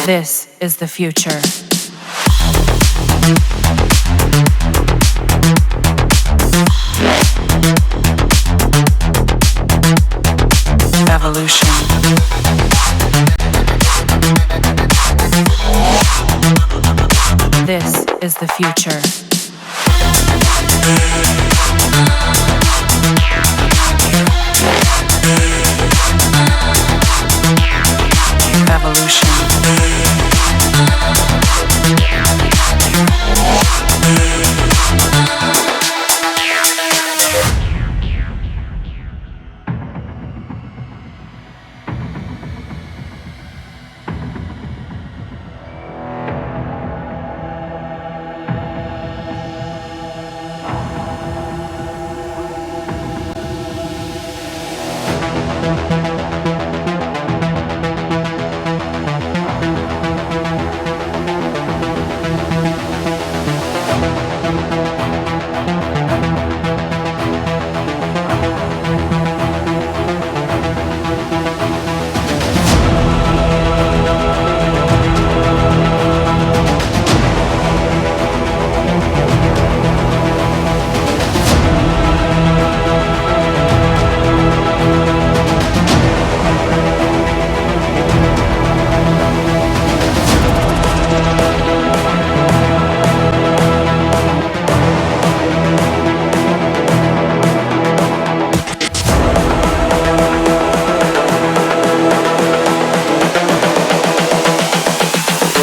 This is the future. Evolution. This is the future. Evolution.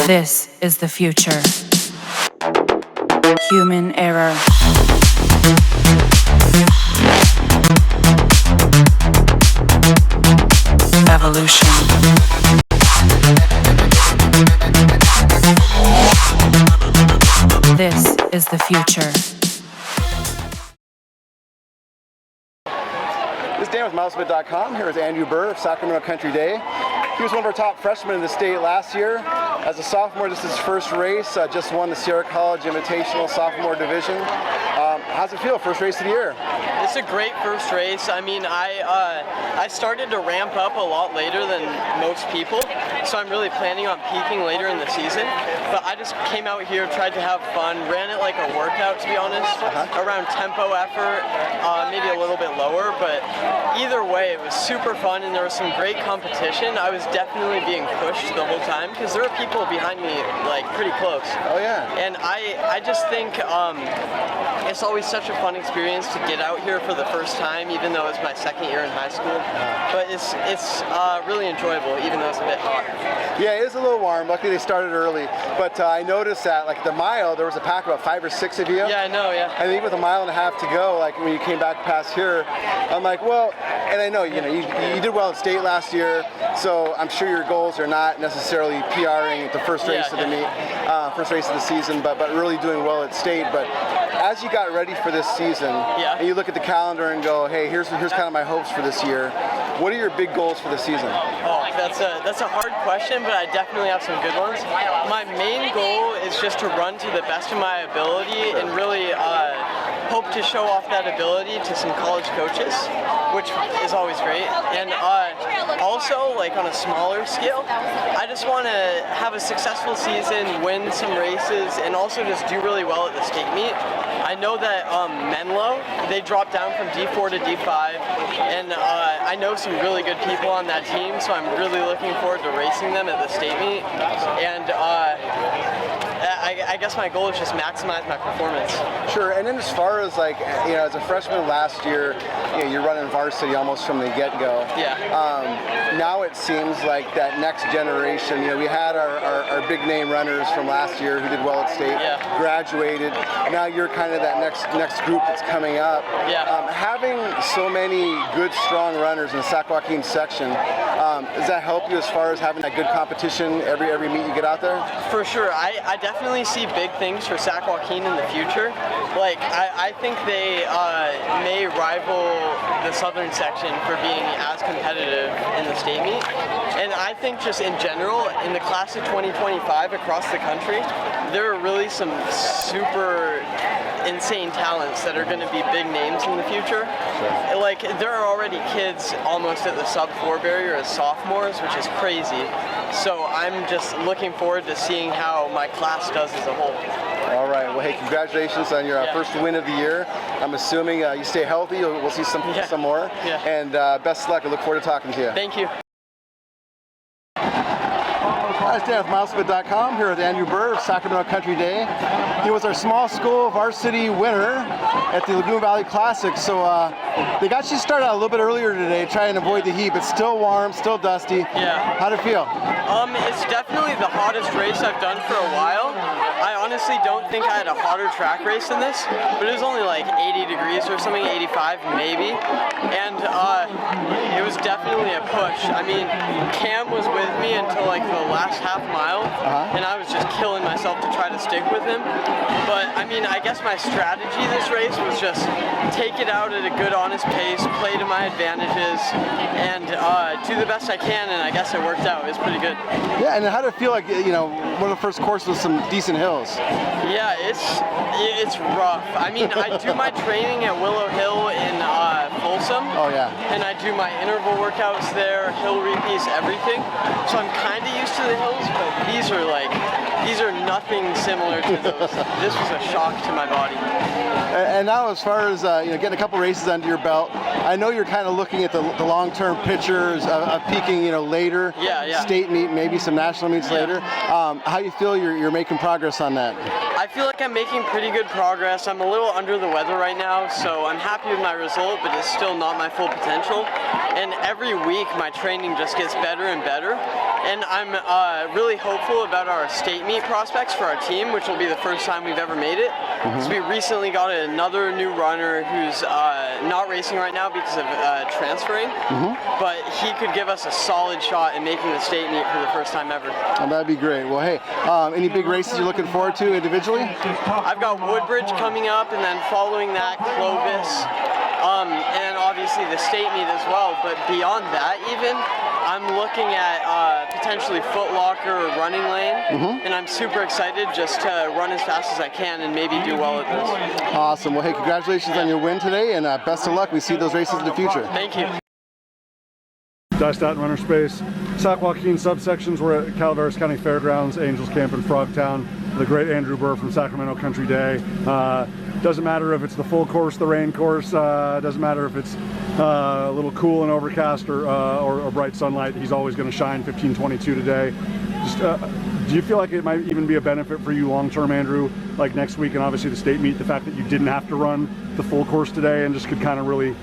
This is the future. Human error. Evolution. This is the future. This is Dan with MileSplit.com. Here is Andrew Burr of Sacramento Country Day. He was one of our top freshmen in the state last year. As a sophomore, this is his first race. Just won the Sierra College Invitational Sophomore Division. How's it feel? First race of the year? It's a great first race. I mean, I started to ramp up a lot later than most people, so I'm really planning on peaking later in the season. But I just came out here, tried to have fun, ran it like a workout, to be honest, around tempo effort, maybe a little bit lower, but either way, it was super fun and there was some great competition. I was definitely being pushed the whole time because there are people behind me like pretty close. Oh yeah. And I just think it's always such a fun experience to get out here for the first time, even though it's my second year in high school. But it's really enjoyable, even though it's a bit hot. Yeah, it is a little warm. Luckily they started early. But I noticed that like the mile, there was a pack of about 5 or 6 of you. Yeah, I know, yeah. I think with a mile and a half to go, like when you came back past here, I'm like, well, and I know, you did well at state last year, so I'm sure your goals are not necessarily PRing at the first race of the meet, first race of the season, but really doing well at state. But as you got ready for this season, and you look at the calendar and go, hey, here's kind of my hopes for this year. What are your big goals for the season? Oh, that's a hard question, but I definitely have some good ones. My main goal is just to run to the best of my ability and really hope to show off that ability to some college coaches, which is always great. And also, like on a smaller scale, I just want to have a successful season, win some races, and also just do really well at the state meet. I know that Menlo, they dropped down from D4 to D5, and I know some really good people on that team, so I'm really looking forward to racing them at the state meet. And I guess my goal is just maximize my performance. Sure, and then as far as like, as a freshman last year, you're running varsity almost from the get-go. Yeah. Now it seems like that next generation, we had our big name runners from last year who did well at state, graduated. Now you're kind of that next group that's coming up. Yeah. Having so many good, strong runners in the Sac Joaquin section, does that help you as far as having that good competition every meet you get out there? For sure. I definitely see big things for Sac Joaquin in the future. Like, I think they may rival the southern section for being as competitive in the state meet. And I think just in general, in the class of 2025 across the country, there are really some super insane talents that are going to be big names in the future. Like, there are already kids almost at the sub-4 barrier as sophomores, which is crazy. So I'm just looking forward to seeing how my class does as a whole. All right. Well, hey, congratulations on your first win of the year. I'm assuming you stay healthy. We'll see some more. Yeah. And best of luck. I look forward to talking to you. Thank you. Hi, it's Dan with MileSplit.com here with Andrew Burr of Sacramento Country Day. He was our small school varsity winner at the Lagoon Valley Classic. So they got you started out a little bit earlier today, trying to avoid the heat, but still warm, still dusty. Yeah. How'd it feel? It's definitely the hottest race I've done for a while. I honestly don't think I had a hotter track race than this, but it was only like 80 degrees or something, 85 maybe. And it was definitely a push. I mean, Cam was with me until like the last half mile, and I was just killing myself to try to stick with him. But I mean, I guess my strategy this race was just take it out at a good, honest pace, play to my advantages, and do the best I can, and I guess it worked out. It was pretty good. Yeah, and how did it feel like, one of the first courses with some decent hills? Yeah, it's rough. I mean, I do my training at Willow Hill in Folsom. Oh, yeah. And I do my interval workouts there, hill repeats, everything. So I'm kind of used to the hills, but these are nothing similar to those. This was a shock to my body. And now, as far as getting a couple races under your belt, I know you're kind of looking at the long-term pictures of peaking, later. Yeah. State meet, maybe some national meets later. How you feel you're making progress on that? I feel like I'm making pretty good progress. I'm a little under the weather right now, so I'm happy with my result, but it's still not my full potential. And every week, my training just gets better and better. And I'm really hopeful about our state meet prospects for our team, which will be the first time we've ever made it. So we recently got another new runner who's not racing right now because of transferring, but he could give us a solid shot in making the state meet for the first time ever. Oh, that'd be great. Well, hey, any big races you're looking forward to individually? I've got Woodbridge coming up, and then following that, Clovis, and obviously the state meet as well. But beyond that, even, I'm looking at potentially Foot Locker or Running Lane, and I'm super excited just to run as fast as I can and maybe do well at this. Awesome. Well, hey, congratulations on your win today, and best of luck. We see those races in the future. Thank you. MileSplit and RunnerSpace. Sac Joaquin subsections were at Calaveras County Fairgrounds, Angels Camp in Frogtown. The great Andrew Burr from Sacramento Country Day. Doesn't matter if it's the full course, the rain course, doesn't matter if it's a little cool and overcast or bright sunlight, he's always going to shine 15:22 today. Just, do you feel like it might even be a benefit for you long-term, Andrew, like next week and obviously the state meet, the fact that you didn't have to run the full course today and just could kind of really,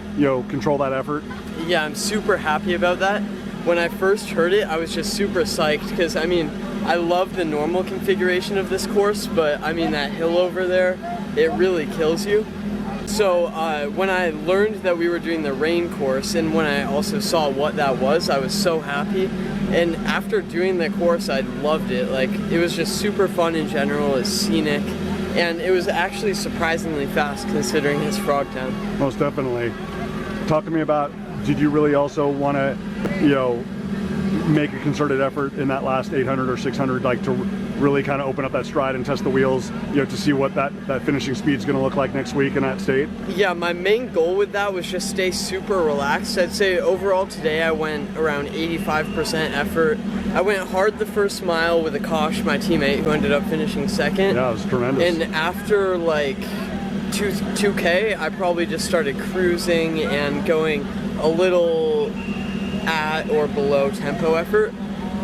control that effort? Yeah, I'm super happy about that. When I first heard it, I was just super psyched because, I mean, I love the normal configuration of this course, but I mean, that hill over there, it really kills you. So when I learned that we were doing the rain course and when I also saw what that was, I was so happy. And after doing the course, I loved it. Like, it was just super fun in general, it's scenic, and it was actually surprisingly fast considering it's Frogtown. Most definitely. Talk to me about, did you really also want to, make a concerted effort in that last 800 or 600, like to really kind of open up that stride and test the wheels, to see what that finishing speed is going to look like next week in that state? Yeah, my main goal with that was just stay super relaxed. I'd say overall today I went around 85% effort. I went hard the first mile with Akash, my teammate, who ended up finishing second. Yeah, it was tremendous. And after like 2K, I probably just started cruising and going a little at or below tempo effort.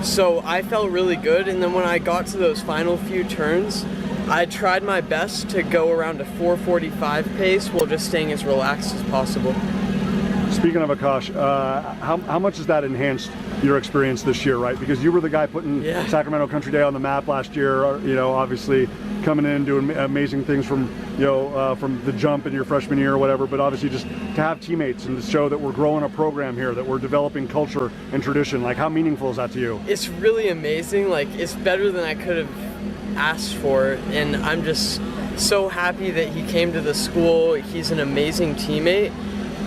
So I felt really good, and then when I got to those final few turns, I tried my best to go around a 4:45 pace while just staying as relaxed as possible. Speaking of Akash, how much has that enhanced your experience this year, right? Because you were the guy putting Sacramento Country Day on the map last year, obviously coming in doing amazing things from the jump in your freshman year or whatever, but obviously just to have teammates and to show that we're growing a program here, that we're developing culture and tradition, like how meaningful is that to you? It's really amazing. Like, it's better than I could have asked for, and I'm just so happy that he came to the school. He's an amazing teammate,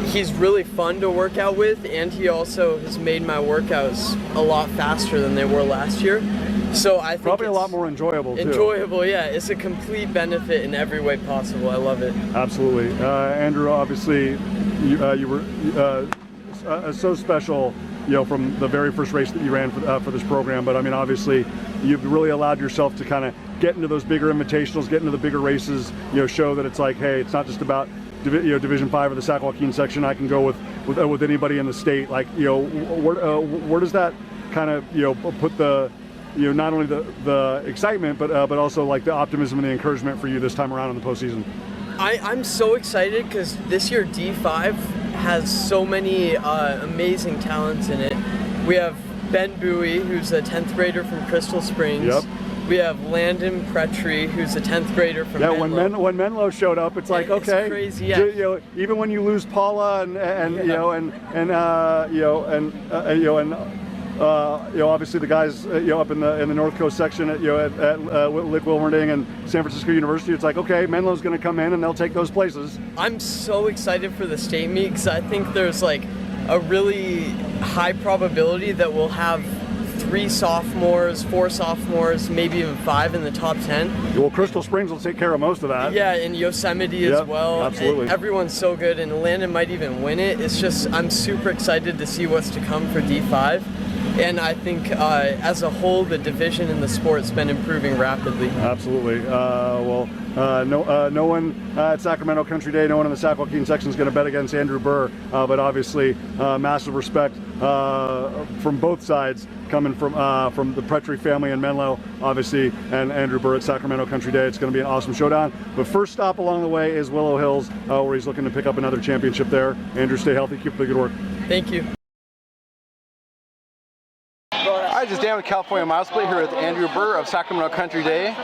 he's really fun to work out with, and he also has made my workouts a lot faster than they were last year. So I think probably a lot more enjoyable too. Enjoyable, yeah. It's a complete benefit in every way possible. I love it. Absolutely. Andrew, obviously, you were so special, from the very first race that you ran for this program. But I mean, obviously, you've really allowed yourself to kind of get into those bigger invitationals, get into the bigger races. Show that it's like, hey, it's not just about Division 5 of the Sac Joaquin section. I can go with anybody in the state. Like, where does that kind of put the not only the excitement, but also like the optimism and the encouragement for you this time around in the postseason? I'm so excited because this year D5 has so many amazing talents in it. We have Ben Bowie, who's a 10th grader from Crystal Springs. Yep. We have Landon Pretry, who's a 10th grader from Menlo. When Menlo showed up, it's like, it's okay, crazy, yeah. Even when you lose Paula obviously the guys up in the North Coast section at Lick Wilmerding and San Francisco University, it's like, okay, Menlo's going to come in and they'll take those places. I'm so excited for the state meet because I think there's like a really high probability that we'll have 3 sophomores, 4 sophomores, maybe even 5 in the top 10. Well, Crystal Springs will take care of most of that. Yeah, and Yosemite as well. Absolutely. And everyone's so good, and Landon might even win it. It's just, I'm super excited to see what's to come for D5. And I think as a whole, the division in the sport's been improving rapidly. Absolutely. No one at Sacramento Country Day, no one in the Sac Joaquin section is going to bet against Andrew Burr, but obviously massive respect from both sides coming from the Pretry family in Menlo, obviously, and Andrew Burr at Sacramento Country Day. It's going to be an awesome showdown. But first stop along the way is Willow Hills, where he's looking to pick up another championship there. Andrew, stay healthy. Keep up the good work. Thank you. Hi, this is Dan with California MileSplit here with Andrew Burr of Sacramento Country Day,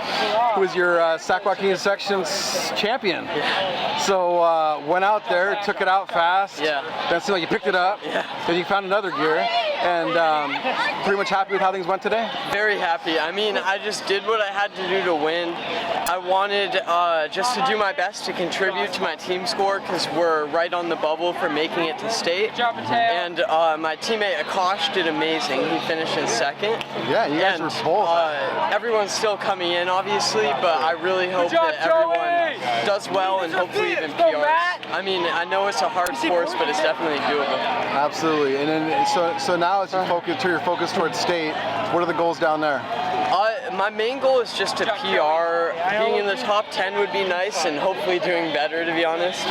who is your Sac Joaquin section's champion. So went out there, took it out fast. Yeah. Then it seemed like you picked it up. Yeah. Then you found another gear, and pretty much happy with how things went today. Very happy. I mean, I just did what I had to do to win. I wanted just to do my best to contribute to my team score because we're right on the bubble for making it to state. And my teammate Akash did amazing. He finished in second. Yeah, you guys were both. Everyone's still coming in, obviously, but I really hope that everyone does well and hopefully even PRs. I mean, I know it's a hard course, but it's definitely doable. Absolutely. And then, so now as you turn your focus towards state, what are the goals down there? My main goal is just to PR. Being in the top 10 would be nice and hopefully doing better, to be honest.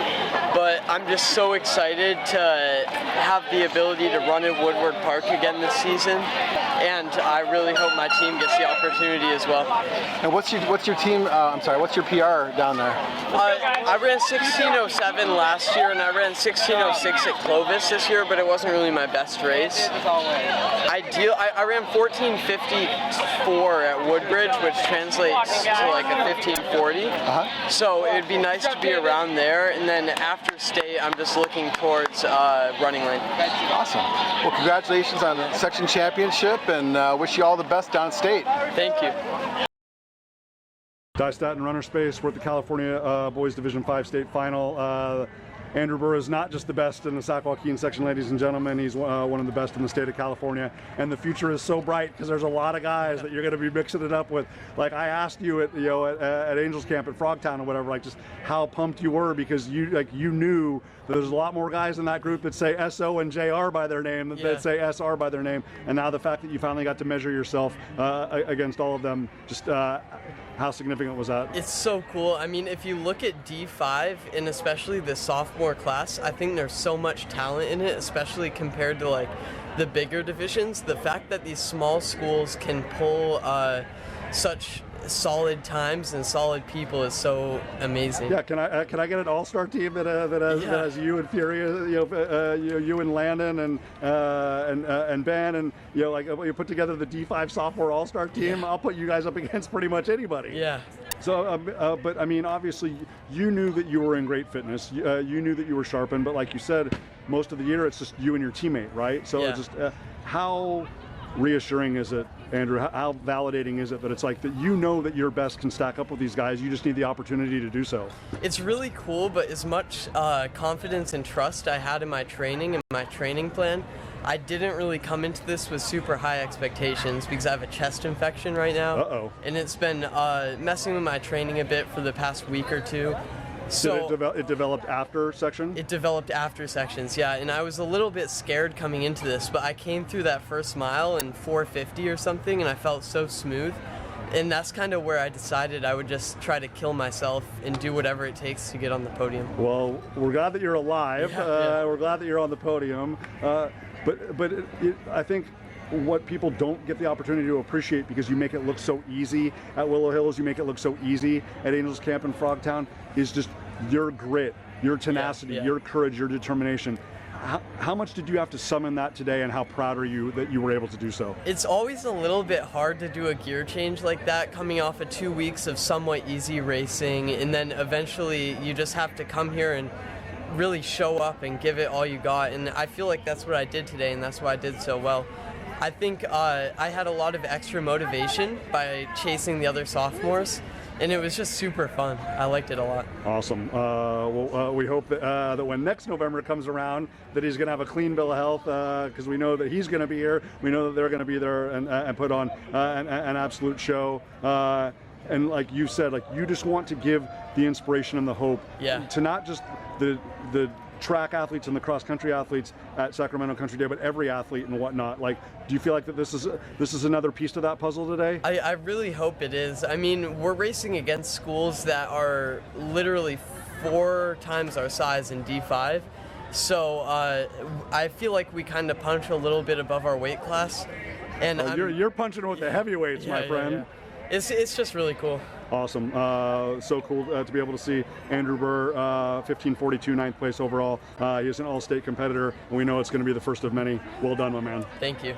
But I'm just so excited to have the ability to run at Woodward Park again this season. And I really hope my team gets the opportunity as well. And what's your team? What's your PR down there? I ran 16:07 last year, and I ran 16:06 at Clovis this year, but it wasn't really my best race. I ran 14:54 at Woodbridge, which translates to like a 15:40. So it would be nice to be around there, and then after state, I'm just looking towards running lane. Awesome. Well, congratulations on the section championship, and wish you all the best down state. Thank you. MileSplit and RunnerSpace, we're at the California Boys Division 5 state final. Andrew Burr is not just the best in the Sac Joaquin section, ladies and gentlemen. He's one of the best in the state of California, and the future is so bright because there's a lot of guys that you're going to be mixing it up with. Like I asked you at Angels Camp at Frogtown or whatever, like just how pumped you were because you knew that there's a lot more guys in that group that say SO and JR by their name that say SR by their name, and now the fact that you finally got to measure yourself against all of them, just how significant was that? It's so cool. I mean, if you look at D5 and especially the sophomore class, I think there's so much talent in it, especially compared to like the bigger divisions. The fact that these small schools can pull such solid times and solid people is so amazing. Yeah, can I get an all-star team that has you and Fury, you and Landon and Ben, and you put together the D5 sophomore all-star team. I'll put you guys up against pretty much anybody. Yeah. So, but I mean, obviously, you knew that you were in great fitness. You knew that you were sharpened, but like you said, most of the year it's just you and your teammate, right? So it's just how reassuring is it, Andrew? How validating is it that it's like that you know that your best can stack up with these guys, you just need the opportunity to do so? It's really cool, but as much confidence and trust I had in my training and my training plan, I didn't really come into this with super high expectations because I have a chest infection right now. Uh-oh. And it's been messing with my training a bit for the past week or two. So it developed after section? It developed after sections, yeah, and I was a little bit scared coming into this, but I came through that first mile in 4:50 or something, and I felt so smooth. And that's kind of where I decided I would just try to kill myself and do whatever it takes to get on the podium. Well, we're glad that you're alive. Yeah. We're glad that you're on the podium. But I think what people don't get the opportunity to appreciate, because you make it look so easy at Willow Hills, you make it look so easy at Angels Camp in Frogtown, is just your grit, your tenacity, your courage, your determination. How much did you have to summon that today, and how proud are you that you were able to do so? It's always a little bit hard to do a gear change like that, coming off of 2 weeks of somewhat easy racing, and then eventually you just have to come here and really show up and give it all you got, and I feel like that's what I did today, and that's why I did so well. I think I had a lot of extra motivation by chasing the other sophomores, and it was just super fun. I liked it a lot. Awesome. We hope that when next November comes around, that he's going to have a clean bill of health, because we know that he's going to be here. We know that they're going to be there and put on an absolute show. And like you said, like you just want to give the inspiration and the hope to not just the track athletes and the cross country athletes at Sacramento Country Day, but every athlete and whatnot. Like, do you feel like that this is another piece to that puzzle today? I really hope it is. I mean, we're racing against schools that are literally 4 times our size in D5. So I feel like we kind of punch a little bit above our weight class. And you're punching with the heavyweights, my friend. Yeah. It's just really cool. Awesome. So cool to be able to see Andrew Burr, 1542, 9th place overall. He is an all-state competitor, and we know it's going to be the first of many. Well done, my man. Thank you.